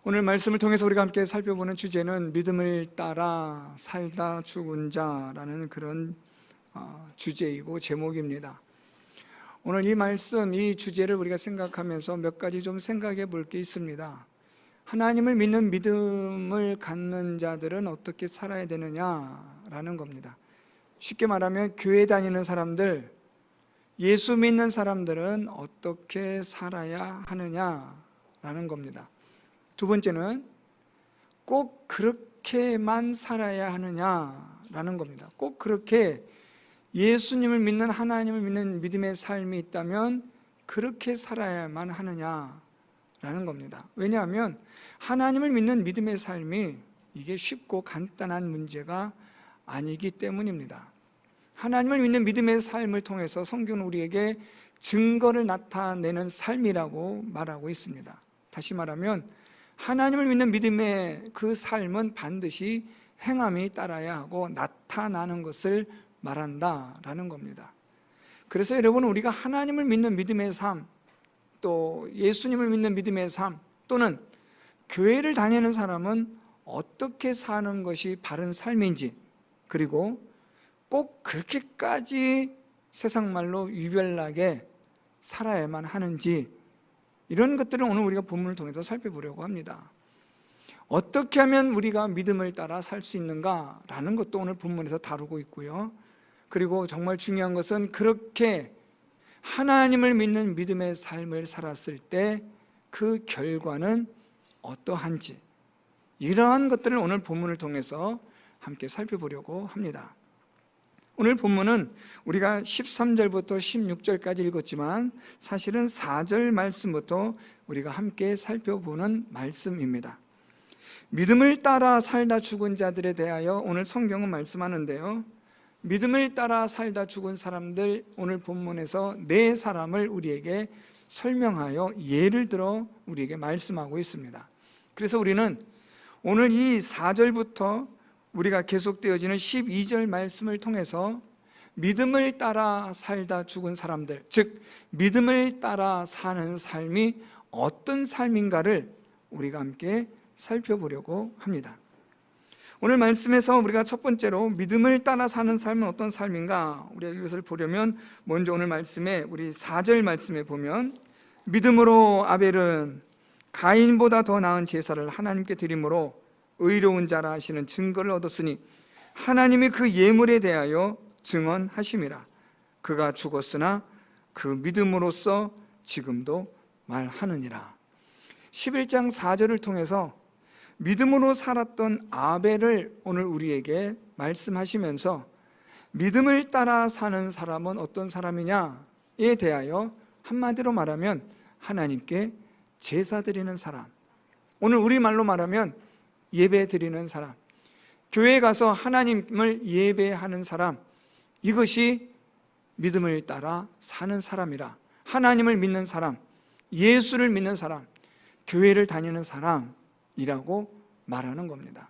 오늘 말씀을 통해서 우리가 함께 살펴보는 주제는 믿음을 따라 살다 죽은 자라는 그런 주제이고 제목입니다. 오늘 이 말씀, 이 주제를 우리가 생각하면서 몇 가지 좀 생각해 볼 게 있습니다. 하나님을 믿는 믿음을 갖는 자들은 어떻게 살아야 되느냐라는 겁니다. 쉽게 말하면 교회 다니는 사람들, 예수 믿는 사람들은 어떻게 살아야 하느냐라는 겁니다. 두 번째는 꼭 그렇게만 살아야 하느냐라는 겁니다. 꼭 그렇게 예수님을 믿는, 하나님을 믿는 믿음의 삶이 있다면 그렇게 살아야만 하느냐라는 겁니다. 왜냐하면 하나님을 믿는 믿음의 삶이 이게 쉽고 간단한 문제가 아니기 때문입니다. 하나님을 믿는 믿음의 삶을 통해서 성경은 우리에게 증거를 나타내는 삶이라고 말하고 있습니다. 다시 말하면 하나님을 믿는 믿음의 그 삶은 반드시 행함이 따라야 하고 나타나는 것을 말한다라는 겁니다. 그래서 여러분, 우리가 하나님을 믿는 믿음의 삶, 또 예수님을 믿는 믿음의 삶, 또는 교회를 다니는 사람은 어떻게 사는 것이 바른 삶인지, 그리고 꼭 그렇게까지 세상 말로 유별나게 살아야만 하는지, 이런 것들을 오늘 우리가 본문을 통해서 살펴보려고 합니다. 어떻게 하면 우리가 믿음을 따라 살 수 있는가라는 것도 오늘 본문에서 다루고 있고요. 그리고 정말 중요한 것은 그렇게 하나님을 믿는 믿음의 삶을 살았을 때 그 결과는 어떠한지, 이러한 것들을 오늘 본문을 통해서 함께 살펴보려고 합니다. 오늘 본문은 우리가 13절부터 16절까지 읽었지만 사실은 4절 말씀부터 우리가 함께 살펴보는 말씀입니다. 믿음을 따라 살다 죽은 자들에 대하여 오늘 성경은 말씀하는데요, 믿음을 따라 살다 죽은 사람들, 오늘 본문에서 네 사람을 우리에게 설명하여 예를 들어 우리에게 말씀하고 있습니다. 그래서 우리는 오늘 이 4절부터 우리가 계속되어지는 12절 말씀을 통해서 믿음을 따라 살다 죽은 사람들, 즉 믿음을 따라 사는 삶이 어떤 삶인가를 우리가 함께 살펴보려고 합니다. 오늘 말씀에서 우리가 첫 번째로 믿음을 따라 사는 삶은 어떤 삶인가, 우리가 이것을 보려면 먼저 오늘 말씀에, 우리 4절 말씀에 보면, 믿음으로 아벨은 가인보다 더 나은 제사를 하나님께 드림으로 의로운 자라 하시는 증거를 얻었으니 하나님이 그 예물에 대하여 증언하심이라. 그가 죽었으나 그 믿음으로써 지금도 말하느니라. 11장 4절을 통해서 믿음으로 살았던 아벨을 오늘 우리에게 말씀하시면서 믿음을 따라 사는 사람은 어떤 사람이냐에 대하여 한마디로 말하면 하나님께 제사 드리는 사람, 오늘 우리말로 말하면 예배 드리는 사람, 교회에 가서 하나님을 예배하는 사람, 이것이 믿음을 따라 사는 사람이라. 하나님을 믿는 사람, 예수를 믿는 사람, 교회를 다니는 사람이라고 말하는 겁니다.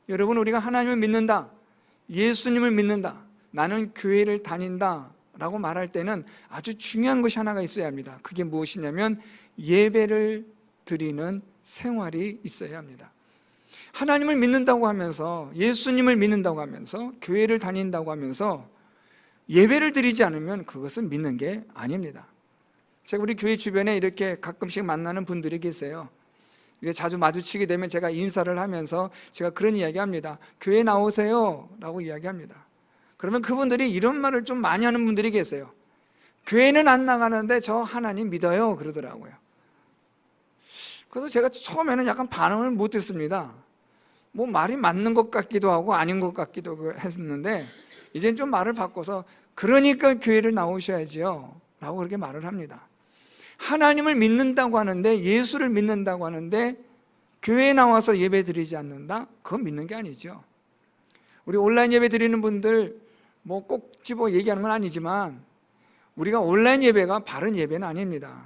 여러분, 우리가 하나님을 믿는다, 예수님을 믿는다, 나는 교회를 다닌다 라고 말할 때는 아주 중요한 것이 하나가 있어야 합니다. 그게 무엇이냐면 예배를 드리는 생활이 있어야 합니다. 하나님을 믿는다고 하면서, 예수님을 믿는다고 하면서, 교회를 다닌다고 하면서 예배를 드리지 않으면 그것은 믿는 게 아닙니다. 제가 우리 교회 주변에 이렇게 가끔씩 만나는 분들이 계세요. 자주 마주치게 되면 제가 인사를 하면서 제가 그런 이야기합니다. 교회 나오세요 라고 이야기합니다. 그러면 그분들이 이런 말을 좀 많이 하는 분들이 계세요. 교회는 안 나가는데 저 하나님 믿어요 그러더라고요. 그래서 제가 처음에는 약간 반응을 못했습니다. 뭐 말이 맞는 것 같기도 하고 아닌 것 같기도 했는데, 이제는 좀 말을 바꿔서 그러니까 교회를 나오셔야지요 라고 그렇게 말을 합니다. 하나님을 믿는다고 하는데, 예수를 믿는다고 하는데 교회에 나와서 예배 드리지 않는다? 그건 믿는 게 아니죠. 우리 온라인 예배 드리는 분들 뭐 꼭 집어 얘기하는 건 아니지만 우리가 온라인 예배가 바른 예배는 아닙니다.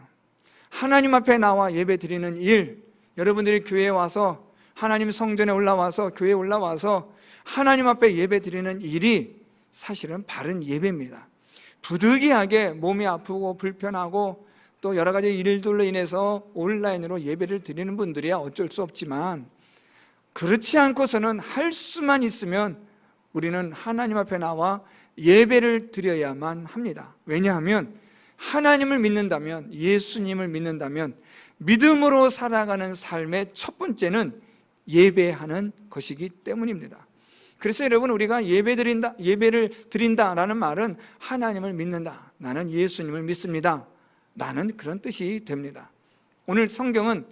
하나님 앞에 나와 예배 드리는 일, 여러분들이 교회에 와서, 하나님 성전에 올라와서, 교회에 올라와서 하나님 앞에 예배 드리는 일이 사실은 바른 예배입니다. 부득이하게 몸이 아프고 불편하고 또 여러 가지 일들로 인해서 온라인으로 예배를 드리는 분들이야 어쩔 수 없지만, 그렇지 않고서는 할 수만 있으면 우리는 하나님 앞에 나와 예배를 드려야만 합니다. 왜냐하면 하나님을 믿는다면, 예수님을 믿는다면 믿음으로 살아가는 삶의 첫 번째는 예배하는 것이기 때문입니다. 그래서 여러분, 우리가 예배를 드린다라는 말은 하나님을 믿는다, 나는 예수님을 믿습니다 라는 그런 뜻이 됩니다. 오늘 성경은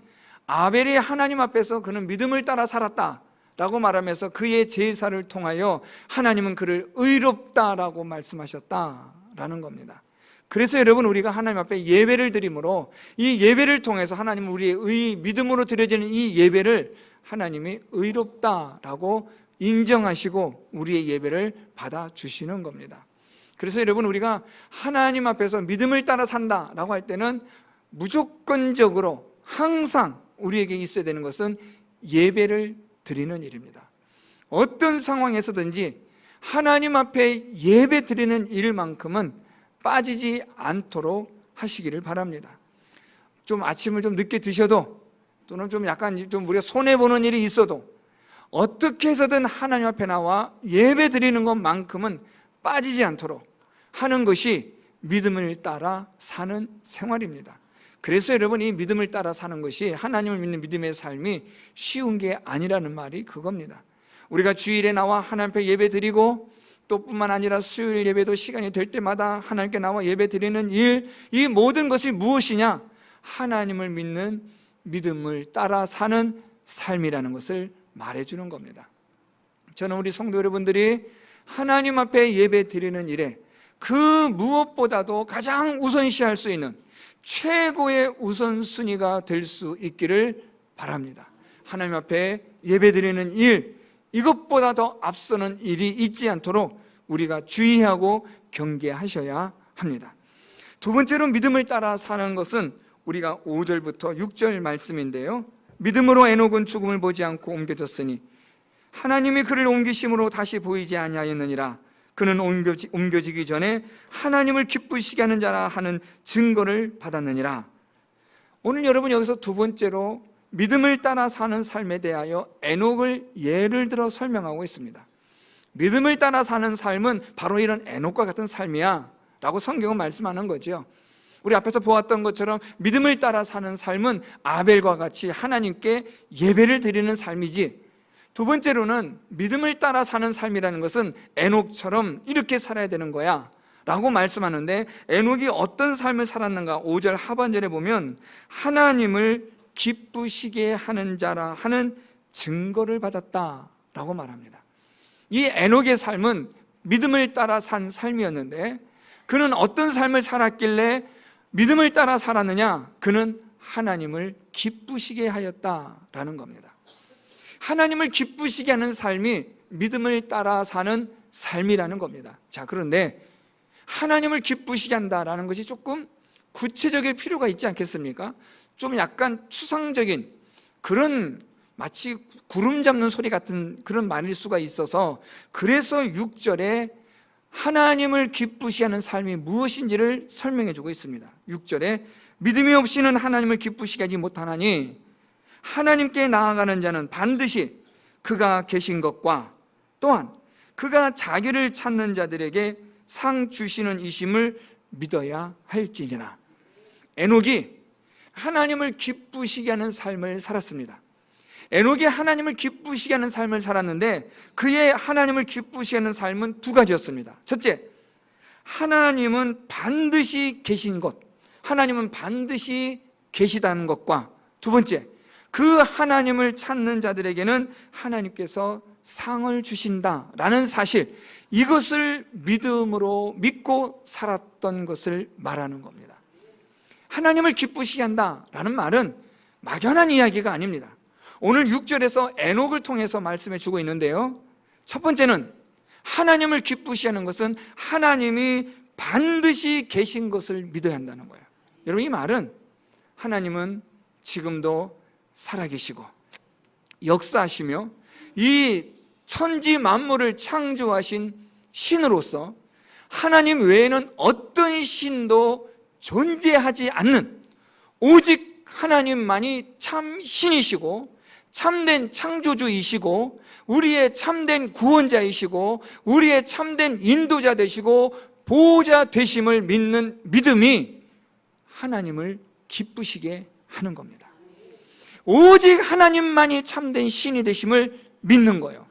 아벨이 하나님 앞에서 그는 믿음을 따라 살았다 라고 말하면서 그의 제사를 통하여 하나님은 그를 의롭다라고 말씀하셨다라는 겁니다. 그래서 여러분, 우리가 하나님 앞에 예배를 드림으로 이 예배를 통해서 하나님은 우리의 믿음으로 드려지는 이 예배를 하나님이 의롭다라고 인정하시고 우리의 예배를 받아주시는 겁니다. 그래서 여러분, 우리가 하나님 앞에서 믿음을 따라 산다라고 할 때는 무조건적으로 항상 우리에게 있어야 되는 것은 예배를 드리는 일입니다. 어떤 상황에서든지 하나님 앞에 예배 드리는 일만큼은 빠지지 않도록 하시기를 바랍니다. 좀 아침을 좀 늦게 드셔도, 또는 좀 약간 좀 우리가 손해보는 일이 있어도 어떻게 해서든 하나님 앞에 나와 예배 드리는 것만큼은 빠지지 않도록 하는 것이 믿음을 따라 사는 생활입니다. 그래서 여러분, 이 믿음을 따라 사는 것이, 하나님을 믿는 믿음의 삶이 쉬운 게 아니라는 말이 그겁니다. 우리가 주일에 나와 하나님 앞에 예배 드리고, 또 뿐만 아니라 수요일 예배도 시간이 될 때마다 하나님께 나와 예배 드리는 일, 이 모든 것이 무엇이냐? 하나님을 믿는 믿음을 따라 사는 삶이라는 것을 말해주는 겁니다. 저는 우리 성도 여러분들이 하나님 앞에 예배 드리는 일에 그 무엇보다도 가장 우선시할 수 있는 최고의 우선순위가 될 수 있기를 바랍니다. 하나님 앞에 예배 드리는 일, 이것보다 더 앞서는 일이 있지 않도록 우리가 주의하고 경계하셔야 합니다. 두 번째로 믿음을 따라 사는 것은 우리가 5절부터 6절 말씀인데요, 믿음으로 에녹은 죽음을 보지 않고 옮겨졌으니 하나님이 그를 옮기심으로 다시 보이지 아니하였느니라. 그는 옮겨지기 전에 하나님을 기쁘시게 하는 자라 하는 증거를 받았느니라. 오늘 여러분, 여기서 두 번째로 믿음을 따라 사는 삶에 대하여 에녹을 예를 들어 설명하고 있습니다. 믿음을 따라 사는 삶은 바로 이런 에녹과 같은 삶이야 라고 성경은 말씀하는 거죠. 우리 앞에서 보았던 것처럼 믿음을 따라 사는 삶은 아벨과 같이 하나님께 예배를 드리는 삶이지, 두 번째로는 믿음을 따라 사는 삶이라는 것은 에녹처럼 이렇게 살아야 되는 거야 라고 말씀하는데, 에녹이 어떤 삶을 살았는가? 5절 하반절에 보면 하나님을 기쁘시게 하는 자라 하는 증거를 받았다 라고 말합니다. 이 에녹의 삶은 믿음을 따라 산 삶이었는데, 그는 어떤 삶을 살았길래 믿음을 따라 살았느냐? 그는 하나님을 기쁘시게 하였다라는 겁니다. 하나님을 기쁘시게 하는 삶이 믿음을 따라 사는 삶이라는 겁니다. 자, 그런데 하나님을 기쁘시게 한다라는 것이 조금 구체적일 필요가 있지 않겠습니까? 좀 약간 추상적인 그런, 마치 구름 잡는 소리 같은 그런 말일 수가 있어서, 그래서 6절에 하나님을 기쁘시게 하는 삶이 무엇인지를 설명해 주고 있습니다. 6절에 믿음이 없이는 하나님을 기쁘시게 하지 못하나니 하나님께 나아가는 자는 반드시 그가 계신 것과 또한 그가 자기를 찾는 자들에게 상 주시는 이심을 믿어야 할지니라. 에녹이 하나님을 기쁘시게 하는 삶을 살았습니다. 에녹이 하나님을 기쁘시게 하는 삶을 살았는데, 그의 하나님을 기쁘시게 하는 삶은 두 가지였습니다. 첫째, 하나님은 반드시 계신 것, 하나님은 반드시 계시다는 것과, 두 번째, 그 하나님을 찾는 자들에게는 하나님께서 상을 주신다라는 사실, 이것을 믿음으로 믿고 살았던 것을 말하는 겁니다. 하나님을 기쁘시게 한다라는 말은 막연한 이야기가 아닙니다. 오늘 6절에서 에녹을 통해서 말씀해 주고 있는데요, 첫 번째는 하나님을 기쁘시게 하는 것은 하나님이 반드시 계신 것을 믿어야 한다는 거예요. 여러분, 이 말은 하나님은 지금도 살아계시고 역사하시며 이 천지 만물을 창조하신 신으로서 하나님 외에는 어떤 신도 존재하지 않는 오직 하나님만이 참 신이시고 참된 창조주이시고 우리의 참된 구원자이시고 우리의 참된 인도자 되시고 보호자 되심을 믿는 믿음이 하나님을 기쁘시게 하는 겁니다. 오직 하나님만이 참된 신이 되심을 믿는 거예요.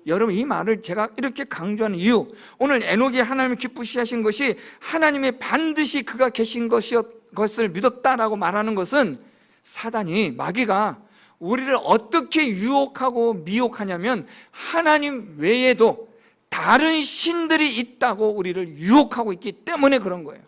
여러분, 이 말을 제가 이렇게 강조하는 이유, 오늘 에녹이 하나님을 기쁘시게 하신 것이 하나님의 반드시 그가 계신 것을 믿었다라고 말하는 것은 사단이, 마귀가 우리를 어떻게 유혹하고 미혹하냐면 하나님 외에도 다른 신들이 있다고 우리를 유혹하고 있기 때문에 그런 거예요.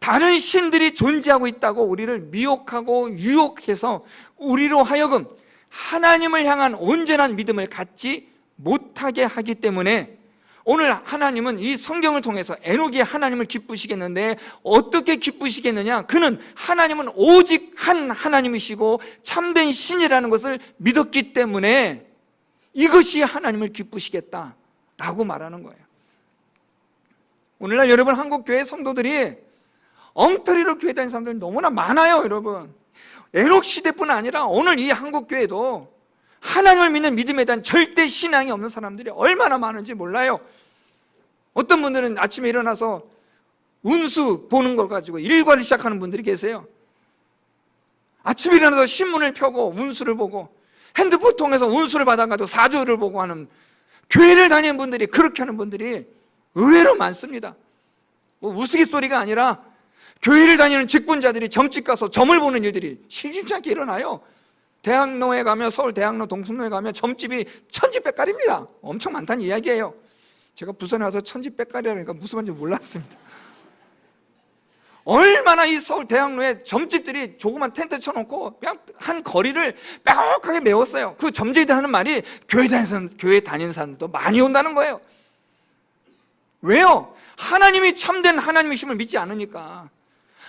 다른 신들이 존재하고 있다고 우리를 미혹하고 유혹해서 우리로 하여금 하나님을 향한 온전한 믿음을 갖지 못하게 하기 때문에 오늘 하나님은 이 성경을 통해서 에녹이 하나님을 기쁘시겠는데 어떻게 기쁘시겠느냐? 그는 하나님은 오직 한 하나님이시고 참된 신이라는 것을 믿었기 때문에 이것이 하나님을 기쁘시겠다라고 말하는 거예요. 오늘날 여러분, 한국교회 성도들이 엉터리로 교회 다니는 사람들이 너무나 많아요. 여러분, 에녹 시대뿐 아니라 오늘 이 한국교회도 하나님을 믿는 믿음에 대한 절대 신앙이 없는 사람들이 얼마나 많은지 몰라요. 어떤 분들은 아침에 일어나서 운수 보는 걸 가지고 일과를 시작하는 분들이 계세요. 아침에 일어나서 신문을 펴고 운수를 보고 핸드폰 통해서 운수를 받아가지고 사주를 보고 하는, 교회를 다니는 분들이, 그렇게 하는 분들이 의외로 많습니다. 뭐 우스갯소리가 아니라 교회를 다니는 직분자들이 점집 가서 점을 보는 일들이 심심치 않게 일어나요. 대학로에 가면, 서울 대학로 동숭로에 가면 점집이 천지백갈입니다. 엄청 많다는 이야기예요. 제가 부산에 와서 천지백갈이라니까 무슨 말인지 몰랐습니다. 얼마나 이 서울 대학로에 점집들이 조그만 텐트 쳐놓고 그냥 한 거리를 빽하게 메웠어요. 그 점쟁이들 하는 말이 교회 다니는 사람도 많이 온다는 거예요. 왜요? 하나님이 참된 하나님이심을 믿지 않으니까,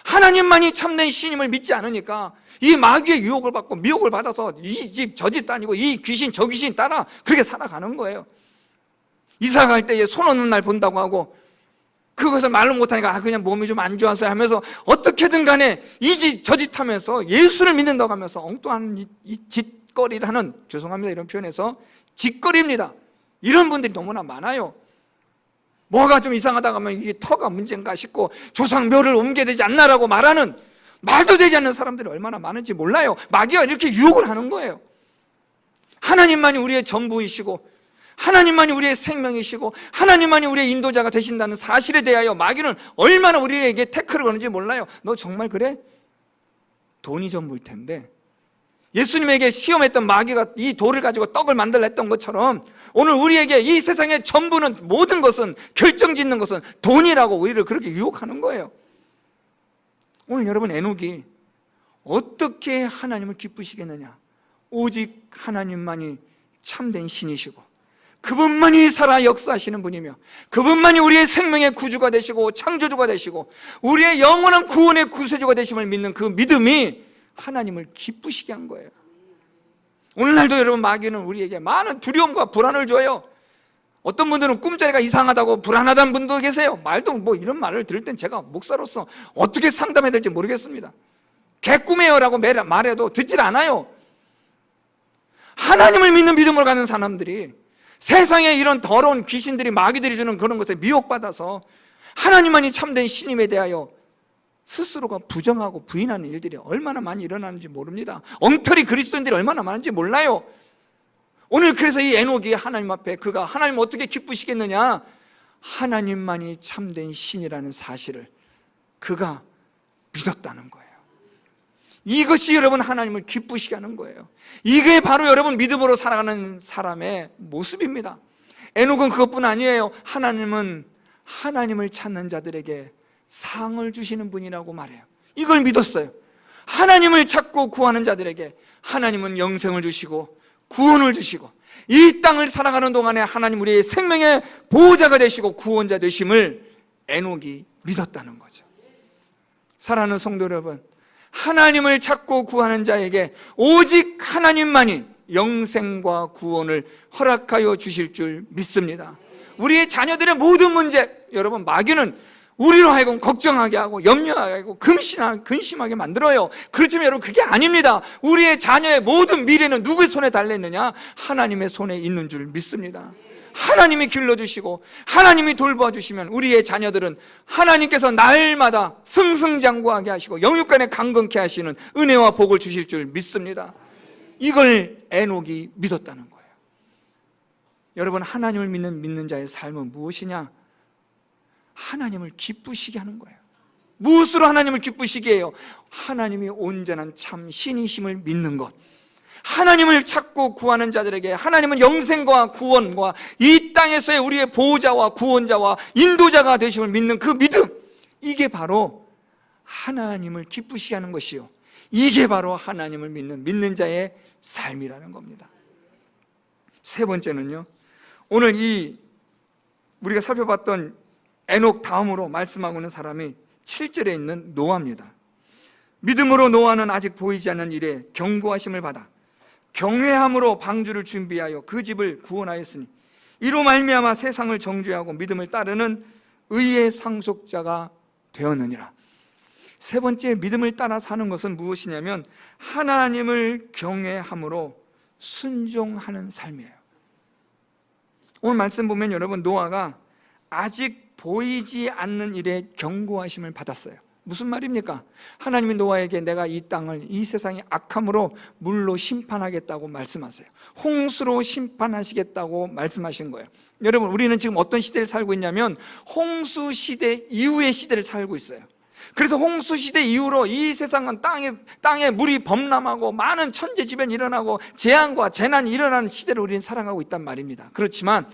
하나님만이 참된 신임을 믿지 않으니까 이 마귀의 유혹을 받고 미혹을 받아서 이 집 저 집 다니고 이 귀신 저 귀신 따라 그렇게 살아가는 거예요. 이사 갈 때 손 없는 날 본다고 하고 그것을 말로 못하니까 그냥 몸이 좀 안 좋아서 하면서 어떻게든 간에 이 짓 저 짓 하면서 예수를 믿는다고 하면서 엉뚱한 이 짓거리를 하는, 죄송합니다 이런 표현에서, 짓거리입니다. 이런 분들이 너무나 많아요. 뭐가 좀 이상하다고 하면 이게 터가 문제인가 싶고 조상묘를 옮겨야 되지 않나라고 말하는, 말도 되지 않는 사람들이 얼마나 많은지 몰라요. 마귀가 이렇게 유혹을 하는 거예요. 하나님만이 우리의 전부이시고 하나님만이 우리의 생명이시고 하나님만이 우리의 인도자가 되신다는 사실에 대하여 마귀는 얼마나 우리에게 태클을 거는지 몰라요. 너 정말 그래? 돈이 전부일 텐데. 예수님에게 시험했던 마귀가 이 돌을 가지고 떡을 만들라 했던 것처럼 오늘 우리에게 이 세상의 전부는, 모든 것은, 결정짓는 것은 돈이라고 우리를 그렇게 유혹하는 거예요. 오늘 여러분, 에녹이 어떻게 하나님을 기쁘시겠느냐? 오직 하나님만이 참된 신이시고 그분만이 살아 역사하시는 분이며 그분만이 우리의 생명의 구주가 되시고 창조주가 되시고 우리의 영원한 구원의 구세주가 되심을 믿는 그 믿음이 하나님을 기쁘시게 한 거예요. 오늘날도 여러분, 마귀는 우리에게 많은 두려움과 불안을 줘요. 어떤 분들은 꿈자리가 이상하다고 불안하다는 분도 계세요. 말도 뭐 이런 말을 들을 땐 제가 목사로서 어떻게 상담해야 될지 모르겠습니다. 개꿈이에요라고 말해도 듣질 않아요. 하나님을 믿는 믿음으로 가는 사람들이 세상에 이런 더러운 귀신들이, 마귀들이 주는 그런 것에 미혹받아서 하나님만이 참된 신임에 대하여 스스로가 부정하고 부인하는 일들이 얼마나 많이 일어나는지 모릅니다. 엉터리 그리스도인들이 얼마나 많은지 몰라요. 오늘 그래서 이 에녹이 하나님 앞에, 그가 하나님 어떻게 기쁘시겠느냐? 하나님만이 참된 신이라는 사실을 그가 믿었다는 거예요. 이것이 여러분 하나님을 기쁘시게 하는 거예요. 이게 바로 여러분 믿음으로 살아가는 사람의 모습입니다. 에녹은 그것뿐 아니에요. 하나님은 하나님을 찾는 자들에게 상을 주시는 분이라고 말해요. 이걸 믿었어요. 하나님을 찾고 구하는 자들에게 하나님은 영생을 주시고 구원을 주시고 이 땅을 살아가는 동안에 하나님 우리의 생명의 보호자가 되시고 구원자 되심을 에녹이 믿었다는 거죠. 사랑하는 성도 여러분, 하나님을 찾고 구하는 자에게 오직 하나님만이 영생과 구원을 허락하여 주실 줄 믿습니다. 우리의 자녀들의 모든 문제, 여러분, 마귀는 우리로 하여금 걱정하게 하고 염려하게 하고 근심하게 만들어요. 그렇지만 여러분, 그게 아닙니다. 우리의 자녀의 모든 미래는 누구의 손에 달려있느냐? 하나님의 손에 있는 줄 믿습니다. 하나님이 길러주시고 하나님이 돌봐주시면 우리의 자녀들은 하나님께서 날마다 승승장구하게 하시고 영육간에 강건케 하시는 은혜와 복을 주실 줄 믿습니다. 이걸 에녹이 믿었다는 거예요. 여러분, 하나님을 믿는 자의 삶은 무엇이냐? 하나님을 기쁘시게 하는 거예요. 무엇으로 하나님을 기쁘시게 해요? 하나님이 온전한 참 신이심을 믿는 것. 하나님을 찾고 구하는 자들에게 하나님은 영생과 구원과 이 땅에서의 우리의 보호자와 구원자와 인도자가 되심을 믿는 그 믿음, 이게 바로 하나님을 기쁘시게 하는 것이요, 이게 바로 하나님을 믿는 자의 삶이라는 겁니다. 세 번째는요, 오늘 우리가 살펴봤던 에녹 다음으로 말씀하고 있는 사람이 7절에 있는 노아입니다. 믿음으로 노아는 아직 보이지 않는 일에 경고하심을 받아 경외함으로 방주를 준비하여 그 집을 구원하였으니 이로 말미암아 세상을 정죄하고 믿음을 따르는 의의 상속자가 되었느니라. 세 번째, 믿음을 따라 사는 것은 무엇이냐면 하나님을 경외함으로 순종하는 삶이에요. 오늘 말씀 보면 여러분, 노아가 아직 보이지 않는 일에 경고하심을 받았어요. 무슨 말입니까? 하나님이 노아에게 내가 이 땅을 이 세상의 악함으로 물로 심판하겠다고 말씀하세요. 홍수로 심판하시겠다고 말씀하신 거예요. 여러분, 우리는 지금 어떤 시대를 살고 있냐면 홍수 시대 이후의 시대를 살고 있어요. 그래서 홍수 시대 이후로 이 세상은 땅에 물이 범람하고 많은 천재지변이 일어나고 재앙과 재난이 일어나는 시대를 우리는 살아가고 있단 말입니다. 그렇지만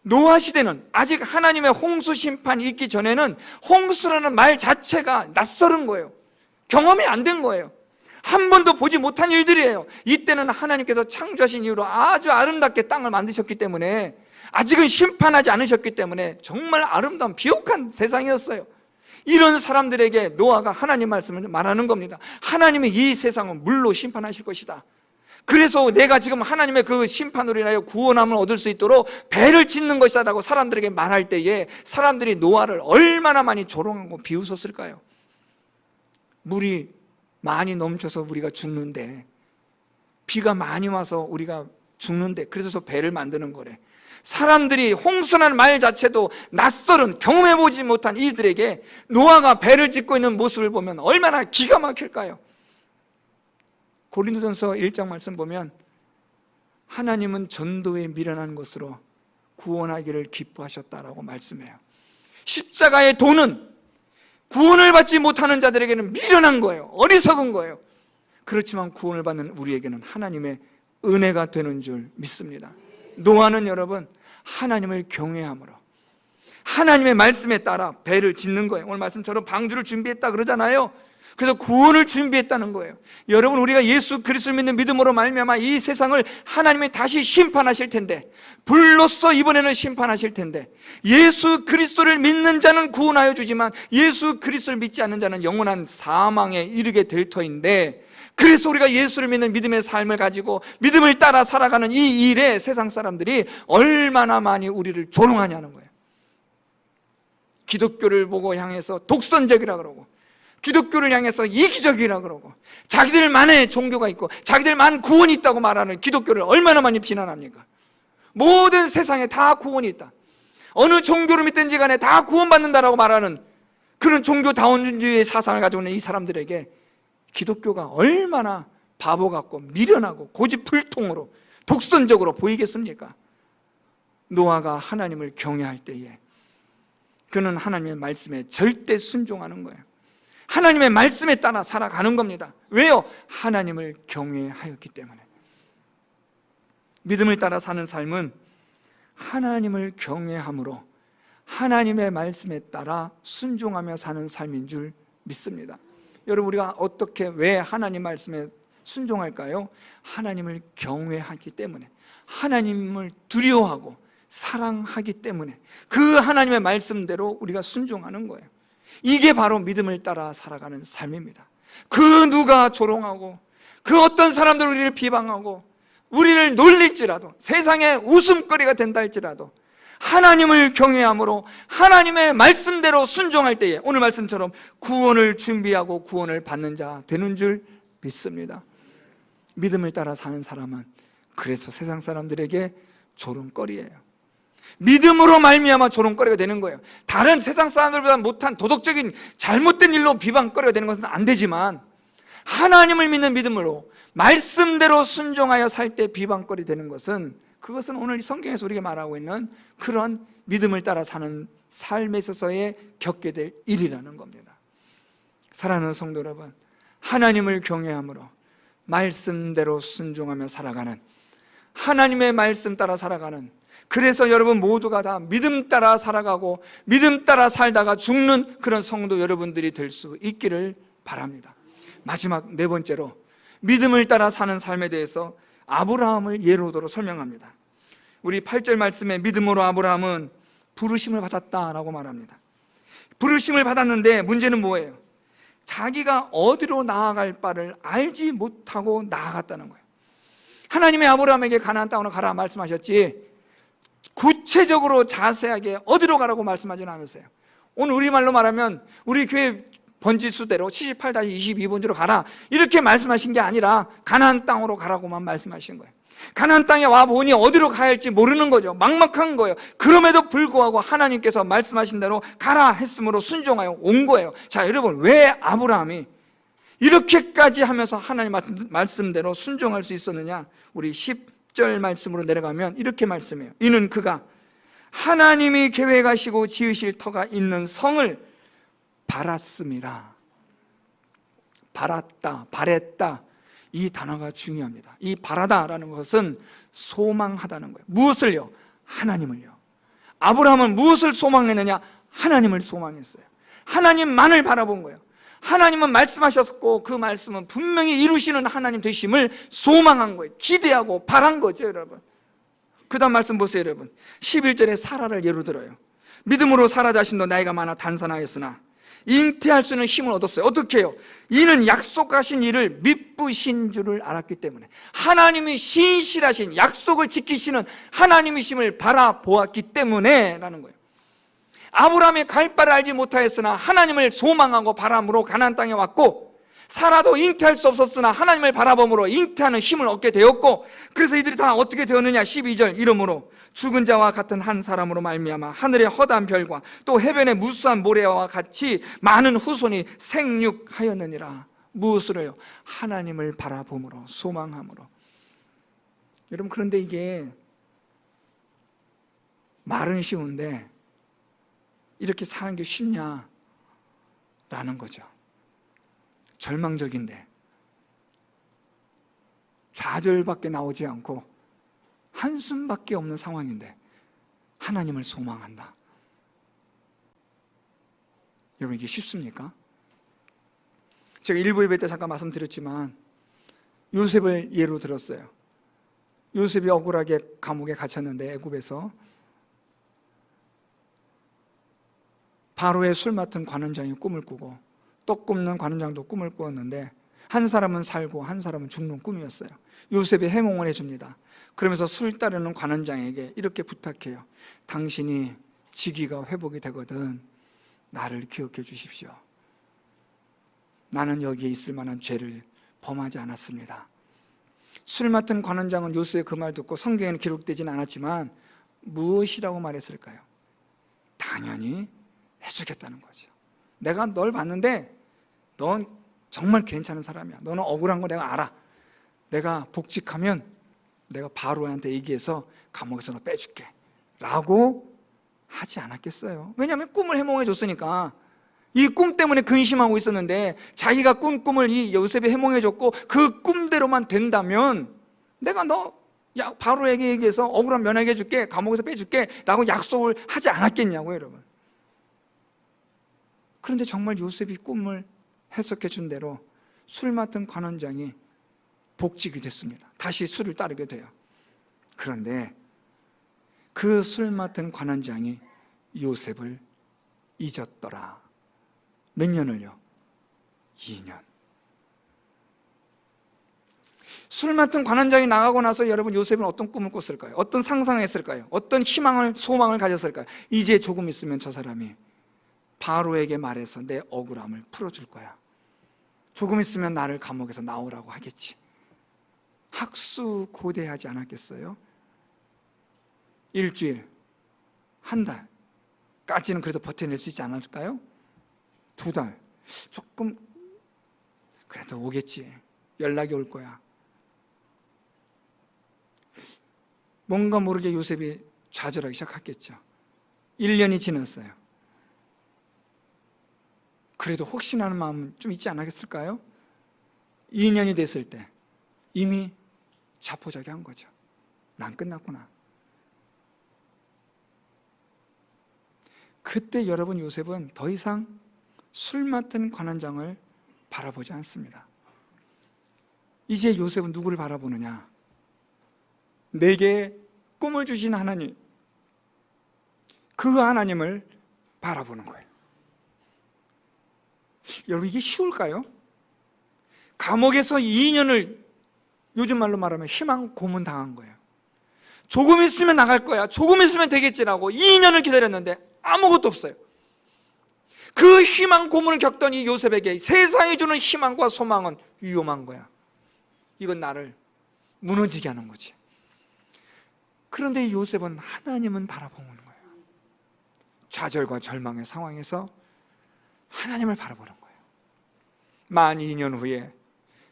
노아 시대는 아직 하나님의 홍수 심판이 있기 전에는 홍수라는 말 자체가 낯설은 거예요. 경험이 안 된 거예요. 한 번도 보지 못한 일들이에요. 이때는 하나님께서 창조하신 이후로 아주 아름답게 땅을 만드셨기 때문에, 아직은 심판하지 않으셨기 때문에 정말 아름다운 비옥한 세상이었어요. 이런 사람들에게 노아가 하나님 말씀을 말하는 겁니다. 하나님이 이 세상을 물로 심판하실 것이다. 그래서 내가 지금 하나님의 그 심판으로 인하여 구원함을 얻을 수 있도록 배를 짓는 것이다 라고 사람들에게 말할 때에 사람들이 노아를 얼마나 많이 조롱하고 비웃었을까요? 물이 많이 넘쳐서 우리가 죽는데, 비가 많이 와서 우리가 죽는데, 그래서 배를 만드는 거래. 사람들이 홍수라는 말 자체도 낯설은, 경험해보지 못한 이들에게 노아가 배를 짓고 있는 모습을 보면 얼마나 기가 막힐까요? 고린도전서 1장 말씀 보면 하나님은 전도에 미련한 것으로 구원하기를 기뻐하셨다라고 말씀해요. 십자가의 도는 구원을 받지 못하는 자들에게는 미련한 거예요. 어리석은 거예요. 그렇지만 구원을 받는 우리에게는 하나님의 은혜가 되는 줄 믿습니다. 노아는 여러분, 하나님을 경외함으로 하나님의 말씀에 따라 배를 짓는 거예요. 오늘 말씀처럼 방주를 준비했다 그러잖아요. 그래서 구원을 준비했다는 거예요. 여러분, 우리가 예수 그리스도를 믿는 믿음으로 말미암아 이 세상을 하나님이 다시 심판하실 텐데, 불로써 이번에는 심판하실 텐데, 예수 그리스도를 믿는 자는 구원하여 주지만 예수 그리스도를 믿지 않는 자는 영원한 사망에 이르게 될 터인데, 그래서 우리가 예수를 믿는 믿음의 삶을 가지고 믿음을 따라 살아가는 이 일에 세상 사람들이 얼마나 많이 우리를 조롱하냐는 거예요. 기독교를 보고 향해서 독선적이라 그러고, 기독교를 향해서 이기적이라 그러고, 자기들만의 종교가 있고 자기들만 구원이 있다고 말하는 기독교를 얼마나 많이 비난합니까? 모든 세상에 다 구원이 있다, 어느 종교를 믿든지 간에 다 구원받는다라고 말하는 그런 종교다원주의의 사상을 가지고 있는 이 사람들에게 기독교가 얼마나 바보 같고 미련하고 고집불통으로 독선적으로 보이겠습니까? 노아가 하나님을 경외할 때에 그는 하나님의 말씀에 절대 순종하는 거예요. 하나님의 말씀에 따라 살아가는 겁니다. 왜요? 하나님을 경외하였기 때문에. 믿음을 따라 사는 삶은 하나님을 경외함으로 하나님의 말씀에 따라 순종하며 사는 삶인 줄 믿습니다. 여러분, 우리가 왜 하나님 말씀에 순종할까요? 하나님을 경외하기 때문에, 하나님을 두려워하고 사랑하기 때문에 그 하나님의 말씀대로 우리가 순종하는 거예요. 이게 바로 믿음을 따라 살아가는 삶입니다. 그 누가 조롱하고 그 어떤 사람들 우리를 비방하고 우리를 놀릴지라도, 세상의 웃음거리가 된다 할지라도 하나님을 경외함으로 하나님의 말씀대로 순종할 때에 오늘 말씀처럼 구원을 준비하고 구원을 받는 자 되는 줄 믿습니다. 믿음을 따라 사는 사람은 그래서 세상 사람들에게 조롱거리예요. 믿음으로 말미암아 조롱거리가 되는 거예요. 다른 세상 사람들보다 못한 도덕적인 잘못된 일로 비방거리가 되는 것은 안 되지만 하나님을 믿는 믿음으로 말씀대로 순종하여 살 때 비방거리 되는 것은 그것은 오늘 성경에서 우리가 말하고 있는 그런 믿음을 따라 사는 삶에 있어서의 겪게 될 일이라는 겁니다. 사랑하는 성도 여러분, 하나님을 경외함으로 말씀대로 순종하며 살아가는, 하나님의 말씀 따라 살아가는, 그래서 여러분 모두가 다 믿음 따라 살아가고 믿음 따라 살다가 죽는 그런 성도 여러분들이 될 수 있기를 바랍니다. 마지막 네 번째로 믿음을 따라 사는 삶에 대해서 아브라함을 예로들어 설명합니다. 우리 8절 말씀에 믿음으로 아브라함은 부르심을 받았다라고 말합니다. 부르심을 받았는데 문제는 뭐예요? 자기가 어디로 나아갈 바를 알지 못하고 나아갔다는 거예요. 하나님의 아브라함에게 가나안 땅으로 가라 말씀하셨지 구체적으로 자세하게 어디로 가라고 말씀하지는 않으세요. 오늘 우리말로 말하면 우리 교회 번지수대로 78-22번지로 가라 이렇게 말씀하신 게 아니라 가나안 땅으로 가라고만 말씀하신 거예요. 가나안 땅에 와보니 어디로 가야 할지 모르는 거죠. 막막한 거예요. 그럼에도 불구하고 하나님께서 말씀하신 대로 가라 했으므로 순종하여 온 거예요. 자, 여러분, 왜 아브라함이 이렇게까지 하면서 하나님 말씀대로 순종할 수 있었느냐? 우리 10절 말씀으로 내려가면 이렇게 말씀해요. 이는 그가 하나님이 계획하시고 지으실 터가 있는 성을 바랐음이라. 바랐다, 바랬다, 이 단어가 중요합니다. 이 바라다라는 것은 소망하다는 거예요. 무엇을요? 하나님을요. 아브라함은 무엇을 소망했느냐? 하나님을 소망했어요. 하나님만을 바라본 거예요. 하나님은 말씀하셨고 그 말씀은 분명히 이루시는 하나님 되심을 소망한 거예요. 기대하고 바란 거죠, 여러분. 그 다음 말씀 보세요, 여러분. 11절에 사라를 예로 들어요. 믿음으로 사라 자신도 나이가 많아 단산하였으나 잉태할 수 있는 힘을 얻었어요. 어떻게 해요? 이는 약속하신 일을 미쁘신 줄을 알았기 때문에, 하나님이 신실하신 약속을 지키시는 하나님이심을 바라보았기 때문에 라는 거예요. 아브라함이 갈 바를 알지 못하였으나 하나님을 소망하고 바람으로 가나안 땅에 왔고, 사라도 잉태할 수 없었으나 하나님을 바라봄으로 잉태하는 힘을 얻게 되었고, 그래서 이들이 다 어떻게 되었느냐? 12절, 이러므로 죽은 자와 같은 한 사람으로 말미암아 하늘의 허다한 별과 또 해변의 무수한 모래와 같이 많은 후손이 생육하였느니라. 무엇으로요? 하나님을 바라봄으로, 소망함으로. 여러분, 그런데 이게 말은 쉬운데 이렇게 사는 게 쉽냐라는 거죠. 절망적인데 좌절밖에 나오지 않고 한숨밖에 없는 상황인데 하나님을 소망한다. 여러분, 이게 쉽습니까? 제가 일부 예배 때 잠깐 말씀드렸지만 요셉을 예로 들었어요. 요셉이 억울하게 감옥에 갇혔는데 애굽에서 바로의 술 맡은 관원장이 꿈을 꾸고 떡 굽는 관원장도 꿈을 꾸었는데 한 사람은 살고 한 사람은 죽는 꿈이었어요. 요셉이 해몽을 해줍니다. 그러면서 술 따르는 관원장에게 이렇게 부탁해요. 당신이 직위가 회복이 되거든 나를 기억해 주십시오. 나는 여기에 있을 만한 죄를 범하지 않았습니다. 술 맡은 관원장은 요셉의 그 말 듣고 성경에는 기록되지는 않았지만 무엇이라고 말했을까요? 당연히 해주겠다는 거죠. 내가 널 봤는데 넌 정말 괜찮은 사람이야. 너는 억울한 거 내가 알아. 내가 복직하면 내가 바로한테 얘기해서 감옥에서 너 빼줄게 라고 하지 않았겠어요? 왜냐하면 꿈을 해몽해 줬으니까. 이 꿈 때문에 근심하고 있었는데 자기가 꾼 꿈을 이 요셉이 해몽해 줬고 그 꿈대로만 된다면 내가 너 바로에게 얘기해서 억울한 면하게 해줄게, 감옥에서 빼줄게 라고 약속을 하지 않았겠냐고요, 여러분. 그런데 정말 요셉이 꿈을 해석해 준 대로 술 맡은 관원장이 복직이 됐습니다. 다시 술을 따르게 돼요. 그런데 그 술 맡은 관원장이 요셉을 잊었더라. 몇 년을요? 2년. 술 맡은 관원장이 나가고 나서 여러분 요셉은 어떤 꿈을 꿨을까요? 어떤 상상을 했을까요? 어떤 희망을, 소망을 가졌을까요? 이제 조금 있으면 저 사람이 바로에게 말해서 내 억울함을 풀어줄 거야. 조금 있으면 나를 감옥에서 나오라고 하겠지. 학수고대하지 않았겠어요? 일주일, 한 달까지는 그래도 버텨낼 수 있지 않을까요? 2달, 조금 그래도 오겠지. 연락이 올 거야. 뭔가 모르게 요셉이 좌절하기 시작했겠죠. 1년이 지났어요. 그래도 혹시나 하는 마음은 좀 있지 않았을까요? 2년이 됐을 때 이미 자포자기한 거죠. 난 끝났구나. 그때 여러분 요셉은 더 이상 술 맡은 관원장을 바라보지 않습니다. 이제 요셉은 누구를 바라보느냐? 내게 꿈을 주신 하나님, 그 하나님을 바라보는 거예요. 여러분 이게 쉬울까요? 감옥에서 2년을 요즘 말로 말하면 희망 고문 당한 거예요. 조금 있으면 나갈 거야, 조금 있으면 되겠지라고 2년을 기다렸는데 아무것도 없어요. 그 희망 고문을 겪던 이 요셉에게 세상이 주는 희망과 소망은 위험한 거야. 이건 나를 무너지게 하는 거지. 그런데 이 요셉은 하나님은 바라보는 거예요. 좌절과 절망의 상황에서 하나님을 바라보는 거예요. 만 2년 후에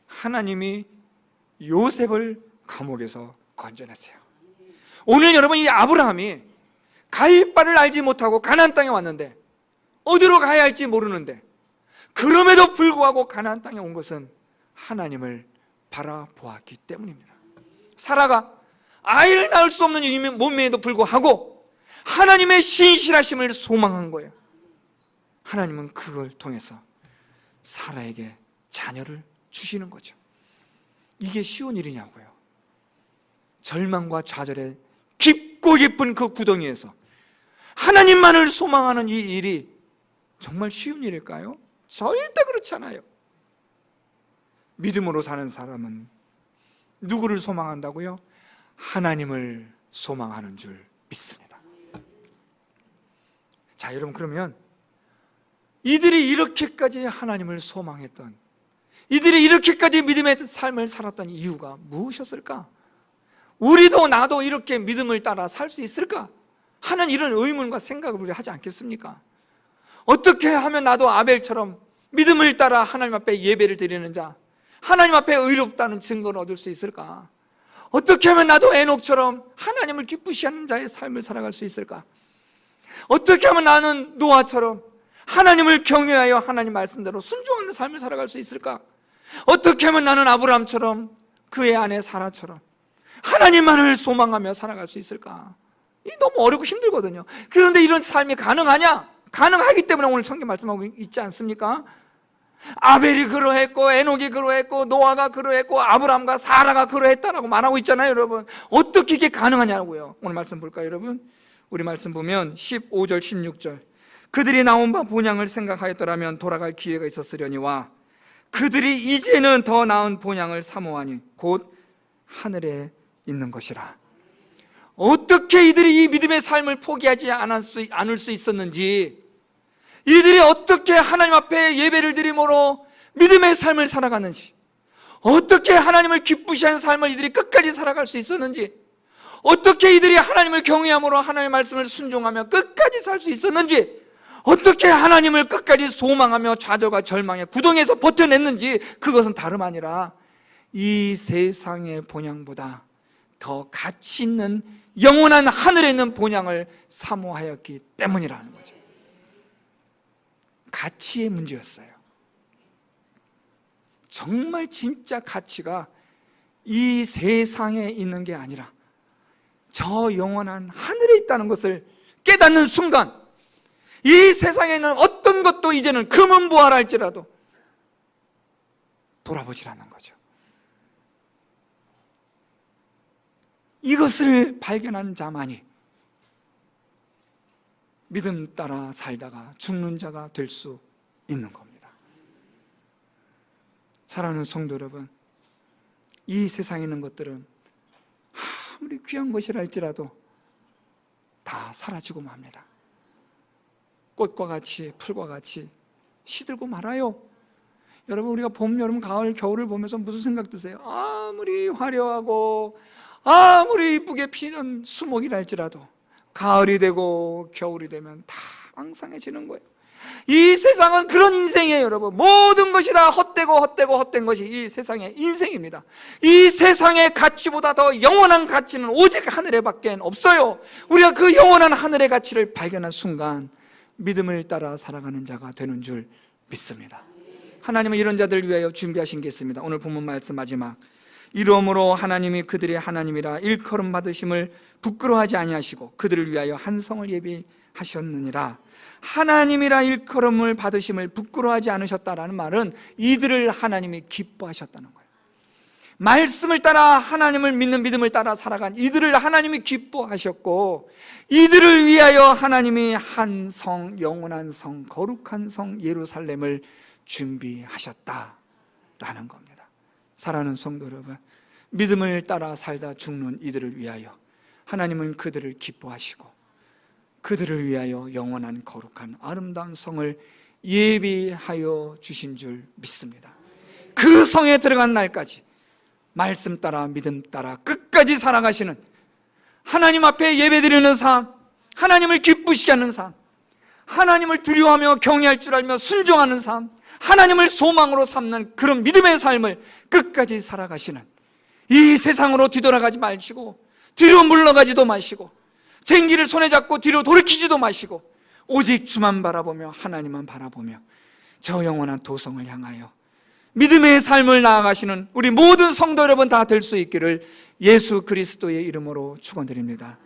하나님이 요셉을 감옥에서 건져냈어요. 오늘 여러분 이 아브라함이 갈 바를 알지 못하고 가나안 땅에 왔는데 어디로 가야 할지 모르는데 그럼에도 불구하고 가나안 땅에 온 것은 하나님을 바라보았기 때문입니다. 사라가 아이를 낳을 수 없는 몸매에도 불구하고 하나님의 신실하심을 소망한 거예요. 하나님은 그걸 통해서 사라에게 자녀를 주시는 거죠. 이게 쉬운 일이냐고요. 절망과 좌절의 깊고 깊은 그 구덩이에서 하나님만을 소망하는 이 일이 정말 쉬운 일일까요? 절대 그렇지 않아요. 믿음으로 사는 사람은 누구를 소망한다고요? 하나님을 소망하는 줄 믿습니다. 자, 여러분 그러면 이들이 이렇게까지 하나님을 소망했던, 이들이 이렇게까지 믿음의 삶을 살았던 이유가 무엇이었을까? 우리도 나도 이렇게 믿음을 따라 살 수 있을까? 하는 이런 의문과 생각을 우리 하지 않겠습니까? 어떻게 하면 나도 아벨처럼 믿음을 따라 하나님 앞에 예배를 드리는 자, 하나님 앞에 의롭다는 증거를 얻을 수 있을까? 어떻게 하면 나도 에녹처럼 하나님을 기쁘시 하는 자의 삶을 살아갈 수 있을까? 어떻게 하면 나는 노아처럼 하나님을 경외하여 하나님 말씀대로 순종하는 삶을 살아갈 수 있을까? 어떻게 하면 나는 아브라함처럼 그의 아내 사라처럼 하나님만을 소망하며 살아갈 수 있을까? 이 너무 어렵고 힘들거든요. 그런데 이런 삶이 가능하냐? 가능하기 때문에 오늘 성경 말씀하고 있지 않습니까? 아벨이 그러했고 에녹이 그러했고 노아가 그러했고 아브라함과 사라가 그러했다라고 말하고 있잖아요. 여러분 어떻게 이게 가능하냐고요. 오늘 말씀 볼까요 여러분? 우리 말씀 보면 15절 16절 그들이 나온 바 본향을 생각하였더라면 돌아갈 기회가 있었으려니와 그들이 이제는 더 나은 본향을 사모하니 곧 하늘에 있는 것이라. 어떻게 이들이 이 믿음의 삶을 포기하지 않을 수 있었는지, 이들이 어떻게 하나님 앞에 예배를 드림으로 믿음의 삶을 살아가는지, 어떻게 하나님을 기쁘시하는 삶을 이들이 끝까지 살아갈 수 있었는지, 어떻게 이들이 하나님을 경외함으로 하나님의 말씀을 순종하며 끝까지 살 수 있었는지, 어떻게 하나님을 끝까지 소망하며 좌절과 절망의 구덩이에서 버텨냈는지, 그것은 다름 아니라 이 세상의 본향보다 더 가치 있는 영원한 하늘에 있는 본향을 사모하였기 때문이라는 거죠. 가치의 문제였어요. 정말 진짜 가치가 이 세상에 있는 게 아니라 저 영원한 하늘에 있다는 것을 깨닫는 순간 이 세상에 있는 어떤 것도 이제는 금은부활할지라도 돌아보질 않는 거죠. 이것을 발견한 자만이 믿음 따라 살다가 죽는 자가 될 수 있는 겁니다. 사랑하는 성도 여러분, 이 세상에 있는 것들은 아무리 귀한 것이라 할지라도 다 사라지고 맙니다. 꽃과 같이 풀과 같이 시들고 말아요. 여러분, 우리가 봄, 여름, 가을, 겨울을 보면서 무슨 생각 드세요? 아무리 화려하고 아무리 이쁘게 피는 수목이라 할지라도 가을이 되고 겨울이 되면 다 앙상해지는 거예요. 이 세상은 그런 인생이에요, 여러분. 모든 것이 다 헛된 것이 이 세상의 인생입니다. 이 세상의 가치보다 더 영원한 가치는 오직 하늘에밖에 없어요. 우리가 그 영원한 하늘의 가치를 발견한 순간 믿음을 따라 살아가는 자가 되는 줄 믿습니다. 하나님은 이런 자들을 위하여 준비하신 게 있습니다. 오늘 본문 말씀 마지막, 이러므로 하나님이 그들의 하나님이라 일컬음 받으심을 부끄러워하지 아니하시고 그들을 위하여 한 성을 예비하셨느니라. 하나님이라 일컬음을 받으심을 부끄러워하지 않으셨다라는 말은 이들을 하나님이 기뻐하셨다는 거예요. 말씀을 따라 하나님을 믿는 믿음을 따라 살아간 이들을 하나님이 기뻐하셨고, 이들을 위하여 하나님이 한 성, 영원한 성, 거룩한 성 예루살렘을 준비하셨다라는 겁니다. 사랑하는 성도 여러분, 믿음을 따라 살다 죽는 이들을 위하여 하나님은 그들을 기뻐하시고 그들을 위하여 영원한 거룩한 아름다운 성을 예비하여 주신 줄 믿습니다. 그 성에 들어간 날까지 말씀 따라 믿음 따라 끝까지 살아가시는, 하나님 앞에 예배드리는 삶, 하나님을 기쁘시게 하는 삶, 하나님을 두려워하며 경외할 줄 알며 순종하는 삶, 하나님을 소망으로 삼는 그런 믿음의 삶을 끝까지 살아가시는, 이 세상으로 뒤돌아가지 마시고 뒤로 물러가지도 마시고 쟁기를 손에 잡고 뒤로 돌이키지도 마시고 오직 주만 바라보며 하나님만 바라보며 저 영원한 도성을 향하여 믿음의 삶을 나아가시는 우리 모든 성도 여러분 다 될 수 있기를 예수 그리스도의 이름으로 축원드립니다.